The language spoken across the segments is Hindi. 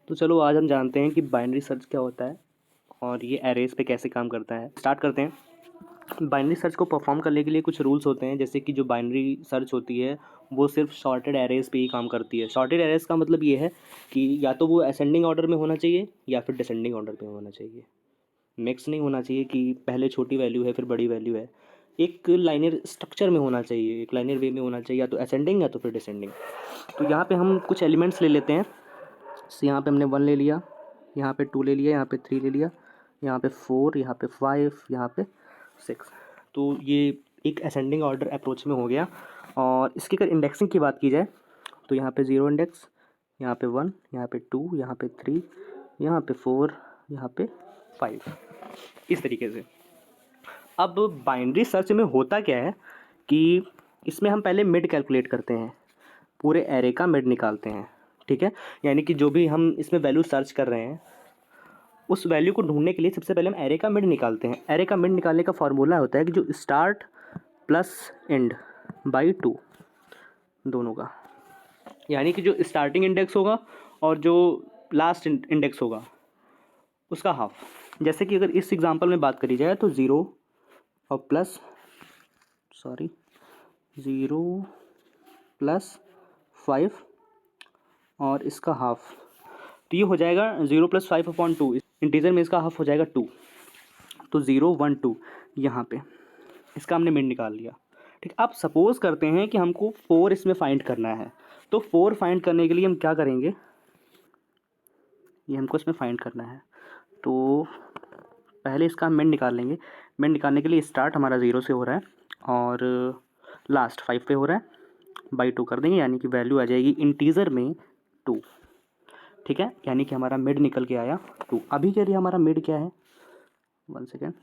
तो चलो आज हम जानते हैं कि बाइनरी सर्च क्या होता है और ये एरेज पे कैसे काम करता है। स्टार्ट करते हैं। बाइनरी सर्च को परफॉर्म करने के लिए कुछ रूल्स होते हैं, जैसे कि जो बाइनरी सर्च होती है वो सिर्फ शॉर्टेड एरेज पे ही काम करती है। शॉर्टेड एरेज का मतलब ये है कि या तो वो असेंडिंग ऑर्डर में होना चाहिए या फिर डिसेंडिंग ऑर्डर में होना चाहिए। मिक्स नहीं होना चाहिए कि पहले छोटी वैल्यू है फिर बड़ी वैल्यू है। एक लाइनर स्ट्रक्चर में होना चाहिए, एक लाइनर वे में होना चाहिए, या तो असेंडिंग या तो फिर डिसेंडिंग। तो यहाँ पे हम कुछ एलिमेंट्स ले लेते हैं। यहाँ पे हमने 1 ले लिया, यहाँ पे 2 ले लिया, यहाँ पे 3 ले लिया, यहाँ पे 4, यहाँ पे 5, यहाँ पे 6। तो ये एक असेंडिंग ऑर्डर अप्रोच में हो गया। और इसकी अगर इंडेक्सिंग की बात की जाए तो यहाँ पे 0 इंडेक्स, यहाँ पे 1, यहाँ पे 2, यहाँ पे 3, यहाँ पे 4, यहाँ पे 5, इस तरीके से। अब बाइनरी सर्च में होता क्या है कि इसमें हम पहले मिड कैलकुलेट करते हैं, पूरे एरे का मिड निकालते हैं। ठीक है, यानी कि जो भी हम इसमें वैल्यू सर्च कर रहे हैं उस वैल्यू को ढूंढने के लिए सबसे पहले हम एरे का मिड निकालते हैं। एरे का मिड निकालने का फॉर्मूला होता है कि जो स्टार्ट प्लस एंड बाई 2 दोनों का, यानी कि जो स्टार्टिंग इंडेक्स होगा और जो लास्ट इंडेक्स होगा उसका हाफ। जैसे कि अगर इस एग्जांपल में बात करी जाए तो 0 और प्लस 5 और इसका हाफ, तो ये हो जाएगा 0 + 5/2। इंटीजर में इसका हाफ हो जाएगा 2। तो 0 1 2 यहाँ पे इसका हमने मिड निकाल लिया। ठीक, अब सपोज़ करते हैं कि हमको 4 इसमें फाइंड करना है। तो 4 फाइंड करने के लिए हम क्या करेंगे, ये हमको इसमें फाइंड करना है तो पहले इसका हम मिड निकाल लेंगे। मिड निकालने के लिए स्टार्ट हमारा 0 से हो रहा है और लास्ट 5 पे हो रहा है, बाई 2 कर देंगे, यानी कि वैल्यू आ जाएगी इंटीजर में 2। ठीक है, यानी कि हमारा मिड निकल के आया 2। अभी के लिए हमारा मिड क्या है, 1 सेकेंड,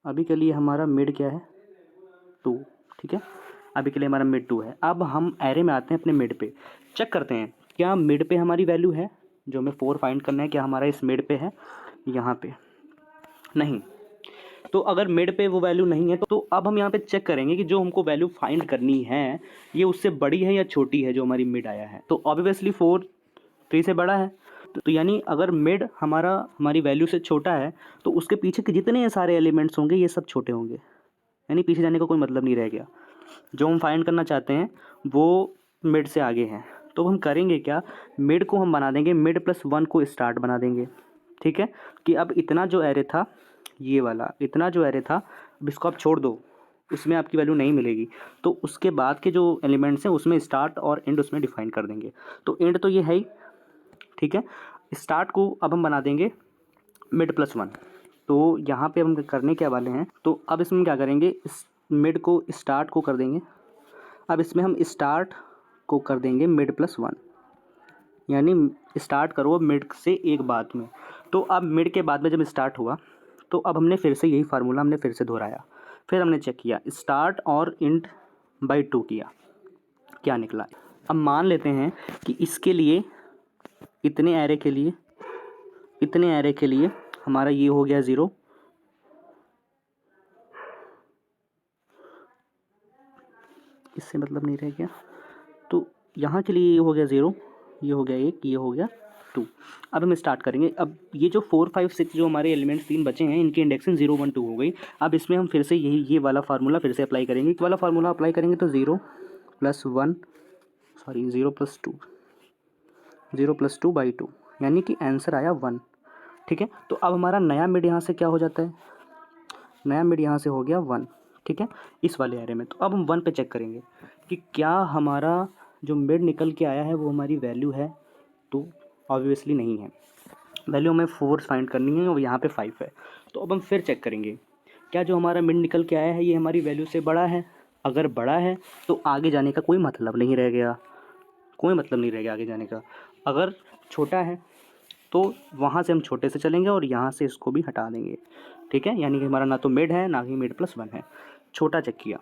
अभी के लिए हमारा मिड क्या है 2। ठीक है, अभी के लिए हमारा मिड 2 है। अब हम एरे में आते हैं अपने मिड पे, चेक करते हैं क्या मिड पे हमारी वैल्यू है, जो हमें 4 फाइंड करना है क्या हमारा इस मिड पे है, यहाँ पे नहीं। तो अगर मिड पे वो वैल्यू नहीं है तो अब हम यहाँ पे चेक करेंगे कि जो हमको वैल्यू फाइंड करनी है ये उससे बड़ी है या छोटी है जो हमारी मिड आया है। तो ऑब्वियसली 4 3 से बड़ा है। तो यानी अगर मिड हमारी वैल्यू से छोटा है तो उसके पीछे के जितने सारे एलिमेंट्स होंगे ये सब छोटे होंगे, यानी पीछे जाने का कोई मतलब नहीं रह गया। जो हम फाइंड करना चाहते हैं वो मिड से आगे है। तो हम करेंगे क्या, मिड को हम बना देंगे मिड +1 को स्टार्ट बना देंगे। ठीक है, कि अब इतना जो एरे था, ये वाला इतना जो एरे था, अब इसको आप छोड़ दो, उसमें आपकी वैल्यू नहीं मिलेगी। तो उसके बाद के जो एलिमेंट्स हैं उसमें स्टार्ट और एंड उसमें डिफाइन कर देंगे। तो एंड तो ये है ही, ठीक है। स्टार्ट को अब हम बना देंगे मिड +1। तो यहाँ पे हम करने क्या वाले हैं, तो अब इसमें क्या करेंगे, इस मिड को स्टार्ट को कर देंगे। अब इसमें हम स्टार्ट को कर देंगे मिड +1, यानी स्टार्ट करो मिड से एक बाद में। तो अब मिड के बाद में जब स्टार्ट हुआ तो अब हमने फिर से यही फार्मूला हमने फिर से दोहराया, फिर हमने चेक किया स्टार्ट और इंड बाई 2 किया, क्या निकला। अब मान लेते हैं कि इसके लिए इतने एरे के लिए हमारा ये हो गया 0, इससे मतलब नहीं रह गया। तो यहाँ के लिए ये हो गया 0, ये हो गया 1, ये हो गया 2। अब हम स्टार्ट करेंगे। अब ये जो 4 5 6 जो हमारे एलिमेंट्स 3 बचे हैं इनकी इंडेक्सिंग 0 1 2 हो गई। अब इसमें हम फिर से ये वाला फार्मूला फिर से अप्लाई करेंगे। वाला फार्मूला अप्लाई करेंगे तो 0 + 2 बाई 2, यानी कि आंसर आया 1। ठीक है, तो अब हमारा नया मिड यहाँ से क्या हो जाता है, नया मिड यहाँ से हो गया 1। ठीक है, इस वाले एरे में। तो अब हम 1 पे चेक करेंगे कि क्या हमारा जो मिड निकल के आया है वो हमारी वैल्यू है, तो ऑब्वियसली नहीं है। वैल्यू हमें 4 फाइंड करनी है और यहाँ पे 5 है। तो अब हम फिर चेक करेंगे क्या जो हमारा मिड निकल के आया है ये हमारी वैल्यू से बड़ा है। अगर बड़ा है तो आगे जाने का कोई मतलब नहीं रह गया, कोई मतलब नहीं रह गया आगे जाने का। अगर छोटा है तो वहाँ से हम छोटे से चलेंगे और यहाँ से इसको भी हटा देंगे। ठीक है, यानी कि हमारा ना तो मिड है ना ही मिड +1 है। छोटा चेक किया।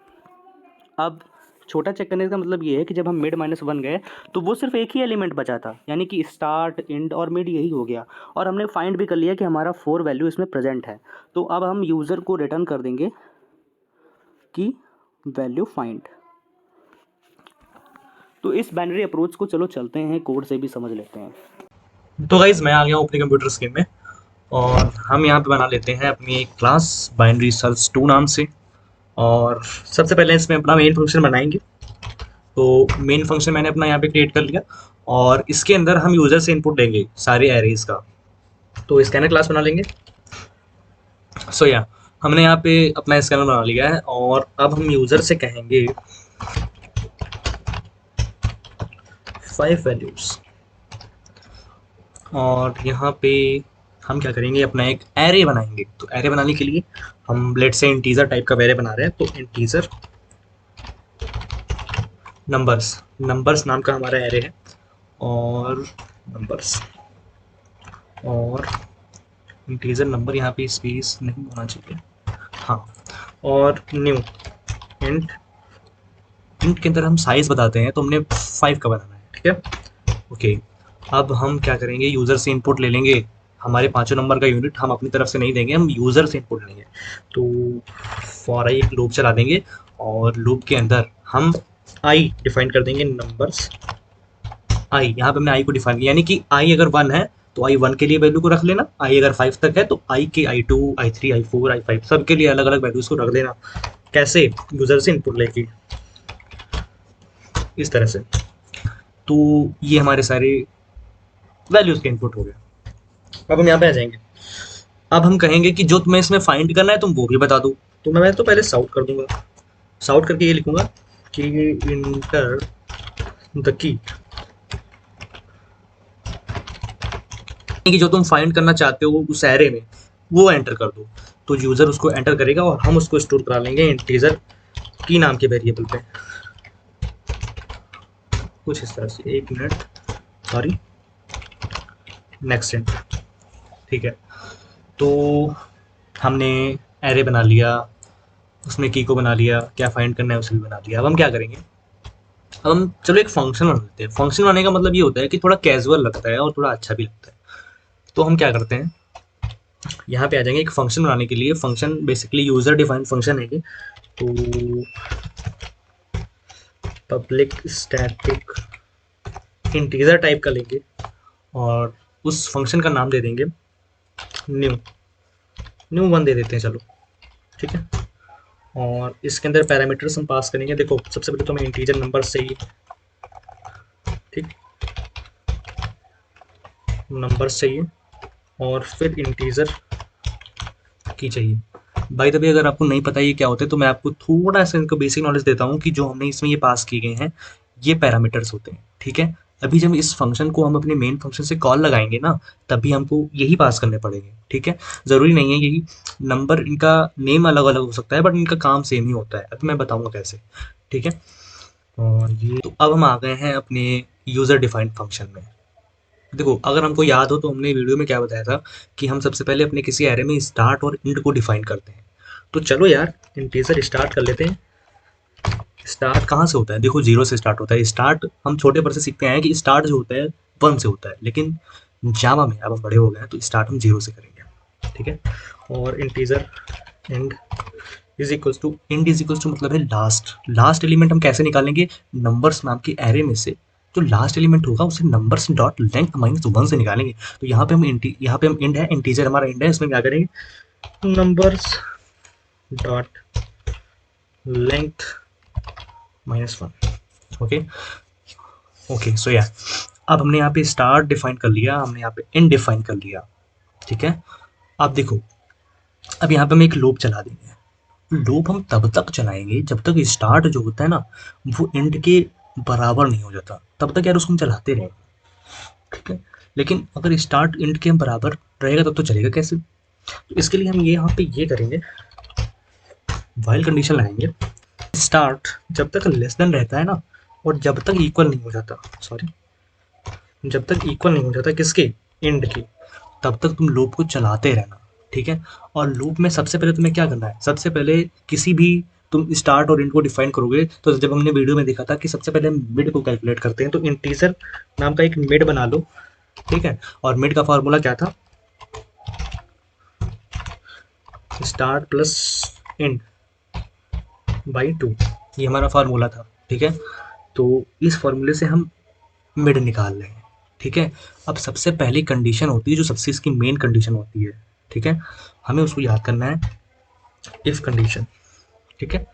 अब छोटा चेक करने का मतलब ये है कि जब हम मिड -1 गए तो वो सिर्फ एक ही एलिमेंट बचा था, यानी कि स्टार्ट एंड और मिड यही हो गया। और हमने फाइंड भी कर लिया कि हमारा 4 वैल्यू इसमें प्रेजेंट है। तो अब हम यूज़र को रिटर्न कर देंगे कि वैल्यू फाइंड। तो इस बाइनरी अप्रोच को चलो चलते हैं कोड से भी समझ लेते हैं। तो गाइज मैं आ गया हूँ अपनी कंप्यूटर स्क्रीन में, और हम यहाँ पे बना लेते हैं अपनी एक क्लास बाइनरी सर्च 2 नाम से। और सबसे पहले इसमें अपना मेन फंक्शन बनाएंगे। तो मेन फंक्शन मैंने अपना यहाँ पे क्रिएट कर लिया, और इसके अंदर हम यूजर से इनपुट लेंगे सारे एरेज का। तो स्कैनर क्लास बना लेंगे। सो या हमने यहाँ पे अपना स्कैनर बना लिया है, और अब हम यूजर से कहेंगे 5 वैल्यूज। और यहाँ पे हम क्या करेंगे, अपना एक एरे बनाएंगे। तो एरे बनाने के लिए हम लेट से इंटीजर टाइप का एरे बना रहे हैं। तो इंटीजर नंबर्स, नंबर्स नाम का हमारा एरे है। और नंबर्स, और इंटीजर नंबर, यहाँ पे स्पेस नहीं होना चाहिए, हाँ। और न्यू इंट, इंट के अंदर हम साइज बताते हैं, तो हमने 5 का बनाना है, ठीक है। ओके, अब हम क्या करेंगे, यूज़र से इनपुट ले लेंगे। हमारे पाँचों नंबर का यूनिट हम अपनी तरफ से नहीं देंगे, हम यूज़र से इनपुट लेंगे। तो फॉर आई एक लूप चला देंगे, और लूप के अंदर हम आई डिफाइन कर देंगे, नंबर्स आई। यहाँ पे हमने आई को डिफाइन किया, यानी कि आई अगर 1 है तो आई 1 के लिए वैल्यू को रख लेना, आई अगर 5 तक है तो आई के आई 2 आई 3 आई 4 आई 5 सब के लिए अलग अलग वैल्यूज को रख देना। कैसे, यूज़र से इनपुट लेके, इस तरह से। तो ये हमारे सारे वैल्यूज के इनपुट हो गए। अब हम यहाँ पे आ जाएंगे। अब हम कहेंगे कि जो तुम्हें इसमें फाइंड करना है तुम वो भी बता दो। तो मैं तो पहले साउट कर दूंगा, साउट करके ये लिखूंगा कि इंटर द की, कि जो तुम फाइंड करना चाहते हो उस एरे में वो एंटर कर दो। तो यूजर उसको एंटर करेगा, और हम उसको स्टोर करा लेंगे इंटीजर की नाम के वेरिएबल पे, कुछ इस तरह से। एक मिनट, सॉरी, नेक्स्ट एंटर, ठीक है। तो हमने एरे बना लिया, उसमें की को बना लिया, क्या फाइंड करना है उसे भी बना लिया। अब हम क्या करेंगे, अब हम चलो एक फंक्शन बना लेते हैं। फंक्शन बनाने का मतलब ये होता है कि थोड़ा कैजुअल लगता है और थोड़ा अच्छा भी लगता है। तो हम क्या करते हैं, यहाँ पे आ जाएंगे। एक फंक्शन बनाने के लिए, function basically user defined function है ये। तो पब्लिक स्टैटिक इंटीजर टाइप का लेंगे, और उस फंक्शन का नाम दे देंगे न्यू, न्यू 1 दे देते हैं, चलो ठीक है। और इसके अंदर पैरामीटर्स हम पास करेंगे। देखो सबसे पहले तो हमें इंटीजर नंबर चाहिए, ठीक, नंबर्स चाहिए, और फिर इंटीजर की चाहिए। बाय द वे, अगर आपको नहीं पता ये क्या होता है तो मैं आपको थोड़ा सा इनका बेसिक नॉलेज देता हूँ कि जो हमने इसमें ये पास किए गए हैं ये पैरामीटर्स होते हैं, ठीक है। अभी जब इस फंक्शन को हम अपने मेन फंक्शन से कॉल लगाएंगे ना, तभी हमको यही पास करने पड़ेंगे, ठीक है। ज़रूरी नहीं है यही नंबर, इनका नेम अलग अलग हो सकता है बट इनका काम सेम ही होता है। अभी मैं बताऊंगा कैसे, ठीक है। और ये तो अब हम आ गए हैं अपने यूज़र डिफाइंड फंक्शन में। देखो अगर हमको याद हो तो हमने वीडियो में क्या बताया था कि हम सबसे पहले अपने किसी एरे में स्टार्ट और इंड को डिफाइन करते हैं। तो चलो यार इंटीजर स्टार्ट कर लेते हैं। स्टार्ट कहाँ से होता है, देखो 0 से स्टार्ट होता है। स्टार्ट हम छोटे पर से सीखते हैं कि स्टार्ट जो होता है 1 से होता है, लेकिन जावा में अब हम बड़े हो गए हैं तो स्टार्ट हम 0 से करेंगे, ठीक है। और integer end is equals to, end is equals to मतलब है लास्ट। लास्ट एलिमेंट हम कैसे निकालेंगे, नंबर्स नाम के एरे में से जो लास्ट एलिमेंट होगा उसे नंबर्स डॉट लेंथ माइनस 1 से निकालेंगे। तो यहाँ पे हम इंड है, इंटीजर हमारा इंड है, इसमें क्या करेंगे, numbers dot length -1। Okay okay, so या अब हमने यहाँ पे स्टार्ट डिफाइन कर लिया, हमने यहाँ पे एंड डिफाइन कर लिया, ठीक है। अब देखो, अब यहाँ पे हम एक लूप चला देंगे। लूप हम तब तक चलाएंगे जब तक स्टार्ट जो होता है ना वो एंड के बराबर नहीं हो जाता, तब तक यार उसको हम चलाते रहेंगे, ठीक है। लेकिन अगर स्टार्ट एंड के बराबर रहेगा तब तो चलेगा कैसे। तो इसके लिए हम ये यहाँ पे ये करेंगे, वाइल कंडीशन लगाएंगे। स्टार्ट जब तक लेस देन रहता है ना, और जब तक इक्वल नहीं हो जाता, सॉरी, जब तक इक्वल नहीं हो जाता किसके, एंड के, तब तक तुम लूप को चलाते रहना, ठीक है। और लूप में सबसे पहले तुम्हें क्या करना है, सबसे पहले किसी भी तुम स्टार्ट और एंड को डिफाइन करोगे तो जब हमने वीडियो में देखा था कि सबसे पहले हम मिड को कैलकुलेट करते हैं। तो इंटीजर नाम का एक मिड बना लो, ठीक है। और मिड का फॉर्मूला क्या था, स्टार्ट प्लस एंड बाई 2, ये हमारा फार्मूला था, ठीक है। तो इस फार्मूले से हम मिड निकाल लेंगे, ठीक है। अब सबसे पहली कंडीशन होती है जो सबसे इसकी मेन कंडीशन होती है, ठीक है, हमें उसको याद करना है, इफ कंडीशन। ठीक है,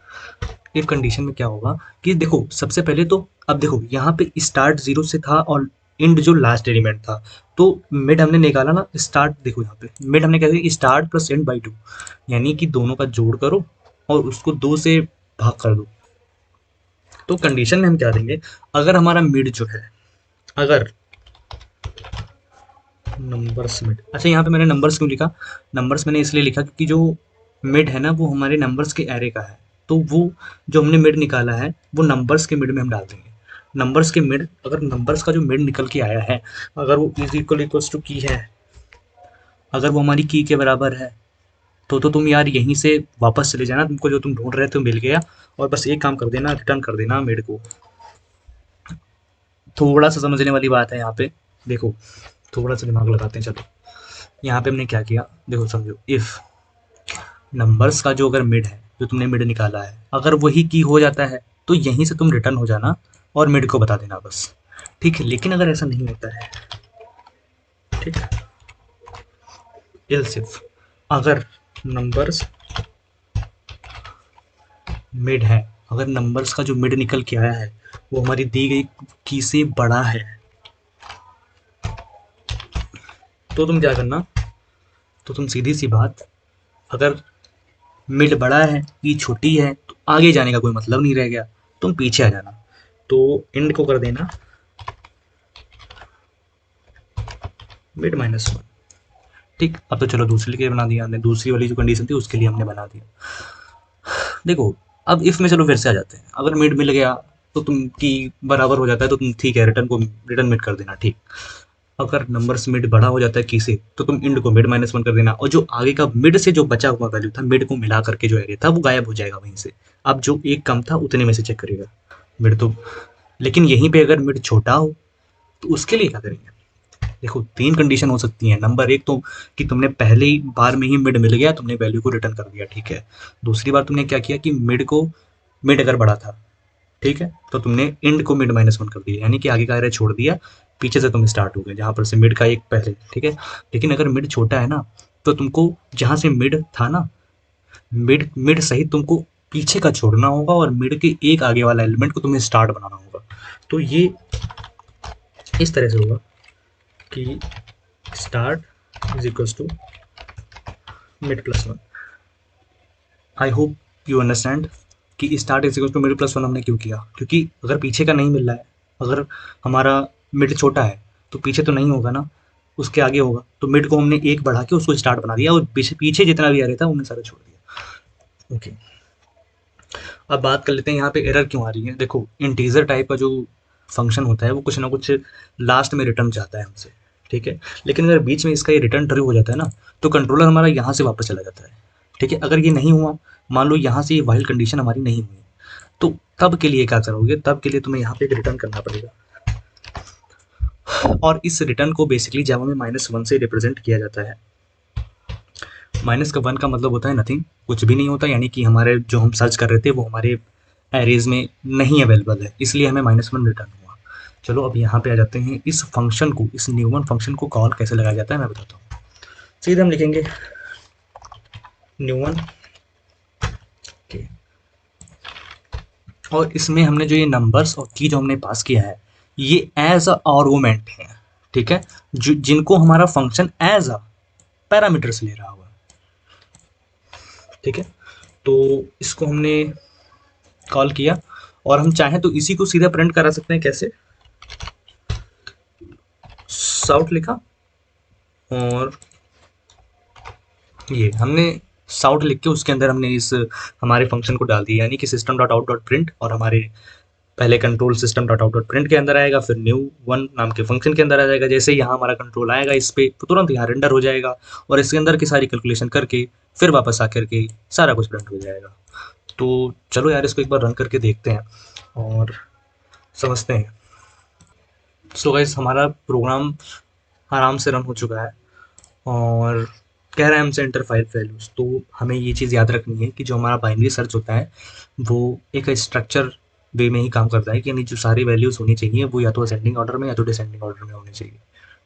इफ कंडीशन में क्या होगा कि देखो सबसे पहले तो अब देखो यहाँ पे स्टार्ट 0 से था और एंड जो लास्ट एलिमेंट था, तो मिड हमने निकाला ना, स्टार्ट देखो यहाँ पे मिड हमने क्या किया, स्टार्ट प्लस एंड बाई 2, यानी कि दोनों का जोड़ करो और उसको 2 से भाग कर दो। तो कंडीशन में हम क्या देंगे, अगर हमारा मिड जो है, अगर नंबर्स मिड, अच्छा यहाँ पे मैंने नंबर्स क्यों लिखा, नंबर्स मैंने इसलिए लिखा क्योंकि जो मिड है ना वो हमारे नंबर्स के एरे का है, तो वो जो हमने मिड निकाला है वो नंबर्स के मिड में हम डाल देंगे। नंबर्स के मिड, अगर नंबर्स का जो मिड निकल के आया है, अगर वो इज इक्वल इक्वल्स टू की है, अगर वो हमारी की के बराबर है, तो तुम यार यहीं से वापस चले जाना, तुमको जो तुम ढूंढ रहे थे मिल गया, और बस एक काम कर देना, रिटर्न कर देना मिड को। थोड़ा सा समझने वाली बात है यहाँ पे, देखो थोड़ा सा दिमाग लगाते हैं। चलो यहाँ पे हमने क्या किया, देखो समझो, इफ नंबर्स का जो अगर मिड है, जो तुमने मिड निकाला है, अगर वही की हो जाता है तो यहीं से तुम रिटर्न हो जाना और मिड को बता देना बस, ठीक है। लेकिन अगर ऐसा नहीं होता है, ठीक है, एल्स इफ अगर नंबर्स मिड है, अगर नंबर्स का जो मिड निकल के आया है वो हमारी दी गई की से बड़ा है, तो तुम क्या करना, तो तुम सीधी सी बात, अगर मिड बड़ा है की छोटी है तो आगे जाने का कोई मतलब नहीं रह गया, तुम पीछे आ जाना, तो एंड को कर देना मिड -1। ठीक, अब तो चलो दूसरे के लिए बना दिया हमने, दूसरी वाली जो कंडीशन थी उसके लिए हमने बना दिया। देखो अब इफ में चलो फिर से आ जाते हैं, अगर मिड मिल गया तो तुम की बराबर हो जाता है तो तुम ठीक है, रिटर्न मिड कर देना, ठीक। अगर नंबर्स मिड बड़ा हो जाता है की से, तो तुम इंड को मिड -1 कर देना, और जो आगे का मिड से जो बचा हुआ वैल्यू था, मिड को मिला करके जो एरिया था वो गायब हो जाएगा वहीं से। अब जो एक कम था उतने में से चेक करेगा मिड तो। लेकिन यहीं पे अगर मिड छोटा हो तो उसके लिए क्या करेंगे, देखो 3 कंडीशन हो सकती हैं। नंबर 1 तो कि तुमने पहली बार में ही मिड मिल गया, तुमने वैल्यू को रिटर्न कर दिया, ठीक है। दूसरी बार तुमने क्या किया कि मिड अगर बड़ा था, ठीक है, तो तुमने इंड को मिड -1 कर दिया, यानी कि आगे का एरिया छोड़ दिया, पीछे से तुम स्टार्ट हो गए जहाँ पर से मिड का एक पहले, ठीक है। लेकिन अगर मिड छोटा है ना, तो तुमको जहाँ से मिड था ना, मिड मिड सहित तुमको पीछे का छोड़ना होगा और मिड के एक आगे वाला एलिमेंट को तुम्हें स्टार्ट बनाना होगा। तो ये इस तरह से होगा कि start is equals to mid +1। I hope you understand कि start is equal to mid +1 हमने क्यों किया, क्योंकि अगर पीछे का नहीं मिल रहा है, अगर हमारा मिड छोटा है तो पीछे तो नहीं होगा ना, उसके आगे होगा, तो मिड को हमने एक बढ़ा के उसको स्टार्ट बना दिया और पीछे पीछे जितना भी आ रहा था उन्हें सारा छोड़ दिया। ओके, अब बात कर लेते हैं यहाँ पे एरर क्यों आ रही है। देखो इंटीजर टाइप का जो फंक्शन होता है वो कुछ ना कुछ लास्ट में रिटर्न चाहता है हमसे, ठीक है। लेकिन अगर बीच में इसका ये रिटर्न ट्रू हो जाता है ना, तो कंट्रोलर हमारा यहाँ से वापस चला जाता है, ठीक है। अगर ये नहीं हुआ, मान लो यहाँ से ये वाइल कंडीशन हमारी नहीं हुई, तो तब के लिए क्या करोगे, तब के लिए तुम्हें यहाँ पे एक रिटर्न करना पड़ेगा, और इस रिटर्न को बेसिकली जावा में -1 से रिप्रेजेंट किया जाता है। -1 का मतलब होता है नथिंग, कुछ भी नहीं होता, यानी कि हमारे जो हम सर्च कर रहे थे वो हमारे एरेज में नहीं अवेलेबल है, इसलिए हमें -1 रिटर्न हुआ। चलो अब यहाँ पे आ जाते हैं, इस फंक्शन को, इस न्यू1 फंक्शन को कॉल कैसे लगाया जाता है मैं बताता हूँ। सीधे हम लिखेंगे न्यू1 के, और इसमें हमने जो ये नंबर्स और की जो हमने पास किया है ये एज अ आर्गुमेंट है, ठीक है, जिनको हमारा फंक्शन एज अ पैरामीटर्स ले रहा हुआ है, ठीक है। तो इसको हमने कॉल किया, और हम चाहें तो इसी को सीधा प्रिंट करा सकते हैं, कैसे, साउट लिखा और ये हमने साउट लिख के उसके अंदर हमने इस हमारे फंक्शन को डाल दिया, यानी कि system dot out dot print, और हमारे पहले control system dot out dot print के अंदर आएगा, फिर न्यू1 नाम के फंक्शन के अंदर आ जाएगा। जैसे ही यहाँ हमारा कंट्रोल आएगा इस पे, तो तुरंत यहाँ रेंडर हो जाएगा और इसके अंदर की सारी कैलकुलेशन करके फिर वापस आकर के सारा कुछ प्रिंट हो जाएगा। तो चलो यार इसको एक बार रन करके देखते हैं और समझते हैं। सो गाइस हमारा प्रोग्राम आराम से रन हो चुका है और कह रहा है हमसे एंटर फाइल वैल्यूज। तो हमें ये चीज़ याद रखनी है कि जो हमारा बाइनरी सर्च होता है वो एक स्ट्रक्चर वे में ही काम करता है कि यानी जो सारी वैल्यूज़ होनी चाहिए वो या तो असेंडिंग ऑर्डर में या तो डिसेंडिंग ऑर्डर में होनी चाहिए।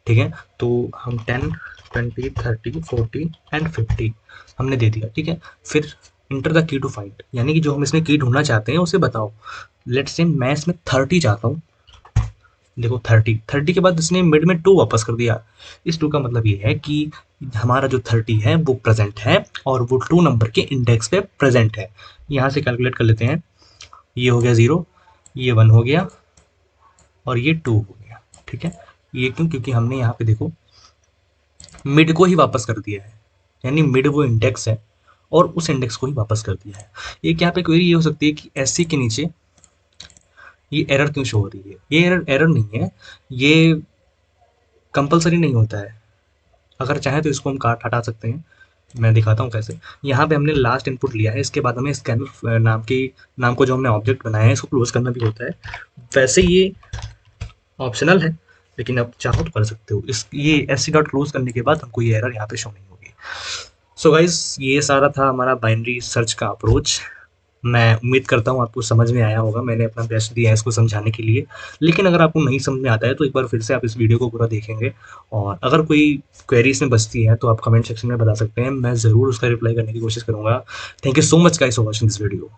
ठीक है, तो हम 10, 20, 30, 40 एंड 50 हमने दे दिया। ठीक है, फिर enter the key to find, यानी कि जो हम इसमें की ढूंढना चाहते हैं उसे बताओ। लेट्स से मैं इसमें 30 चाहता हूँ। देखो 30 के बाद इसने मिड में 2 वापस कर दिया। इस 2 का मतलब ये है कि हमारा जो 30 है वो प्रेजेंट है और वो 2 नंबर के इंडेक्स पे प्रेजेंट है। यहाँ से कैलकुलेट कर लेते हैं। ये हो गया 0, ये 1 हो गया और ये 2 हो गया। ठीक है, ये क्यों? क्योंकि हमने यहाँ पे देखो मिड को ही वापस कर दिया है, यानी मिड वो इंडेक्स है और उस इंडेक्स को ही वापस कर दिया है। एक यहाँ पे क्वेरी ये हो सकती है कि एससी के नीचे ये एरर क्यों शो हो रही है? ये एरर एरर नहीं है, ये कंपलसरी नहीं होता है। अगर चाहे तो इसको हम काट हटा सकते हैं। मैं दिखाता हूँ कैसे। यहाँ पे हमने लास्ट इनपुट लिया है, इसके बाद हमें स्कैनर नाम को जो हमने ऑब्जेक्ट बनाया है इसको क्लोज करना भी होता है। वैसे ये ऑप्शनल है, लेकिन आप चाहो तो कर सकते हो। इस ये एससी डॉट क्लोज करने के बाद हमको ये एरर यहाँ पे शो नहीं होगी। सो गाइज, ये सारा था हमारा बाइनरी सर्च का अप्रोच। मैं उम्मीद करता हूँ आपको समझ में आया होगा। मैंने अपना बेस्ट दिया है इसको समझाने के लिए। लेकिन अगर आपको नहीं समझ में आता है तो एक बार फिर से आप इस वीडियो को पूरा देखेंगे, और अगर कोई क्वेरी इसमें बचती है तो आप कमेंट सेक्शन में बता सकते हैं। मैं ज़रूर उसका रिप्लाई करने की कोशिश करूँगा। Thank you so much guys for watching this video.